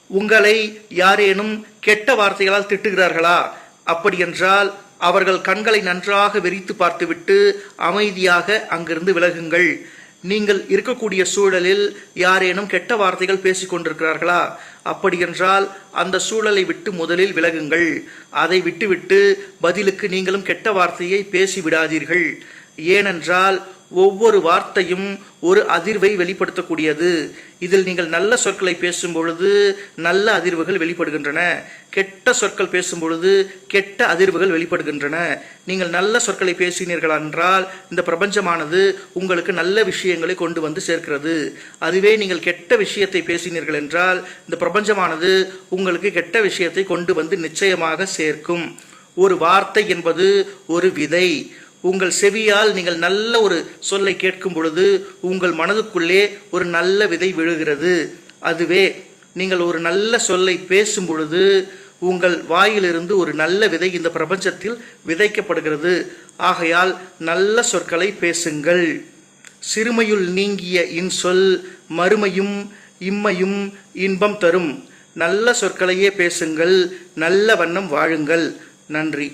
உங்களை யாரேனும் கெட்ட வார்த்தைகளால் திட்டுகிறார்களா? அப்படியென்றால் அவர்கள் கண்களை நன்றாக விரித்து பார்த்துவிட்டு அமைதியாக அங்கிருந்து விலகுங்கள். நீங்கள் இருக்கக்கூடிய சூழலில் யாரேனும் கெட்ட வார்த்தைகள் பேசிக் கொண்டிருக்கிறார்களா? அப்படியென்றால் அந்த சூழலை விட்டு முதலில் விலகுங்கள். அதை விட்டுவிட்டு பதிலுக்கு நீங்களும் கெட்ட வார்த்தையை பேசிவிடாதீர்கள். ஏனென்றால் ஒவ்வொரு வார்த்தையும் ஒரு அதிர்வை வெளிப்படுத்தக்கூடியது. இதில் நீங்கள் நல்ல சொற்களை பேசும் பொழுது நல்ல அதிர்வுகள் வெளிப்படுகின்றன, கெட்ட சொற்கள் பேசும் பொழுது கெட்ட அதிர்வுகள் வெளிப்படுகின்றன. நீங்கள் நல்ல சொற்களை பேசினீர்கள் என்றால் இந்த பிரபஞ்சமானது உங்களுக்கு நல்ல விஷயங்களை கொண்டு வந்து சேர்க்கிறது. அதுவே நீங்கள் கெட்ட விஷயத்தை பேசினீர்கள் என்றால் இந்த பிரபஞ்சமானது உங்களுக்கு கெட்ட விஷயத்தை கொண்டு வந்து நிச்சயமாக சேர்க்கும். ஒரு வார்த்தை என்பது ஒரு விதை. உங்கள் செவியால் நீங்கள் நல்ல ஒரு சொல்லை கேட்கும் பொழுது உங்கள் மனதுக்குள்ளே ஒரு நல்ல விதை விழுகிறது. அதுவே நீங்கள் ஒரு நல்ல சொல்லை பேசும் பொழுது உங்கள் வாயிலிருந்து ஒரு நல்ல விதை இந்த பிரபஞ்சத்தில் விதைக்கப்படுகிறது. ஆகையால் நல்ல சொற்களை பேசுங்கள். சிறுமையுள் நீங்கிய இன்சொல் மறுமையும் இம்மையும் இன்பம் தரும். நல்ல சொற்களையே பேசுங்கள், நல்ல வண்ணம் வாழுங்கள். நன்றி.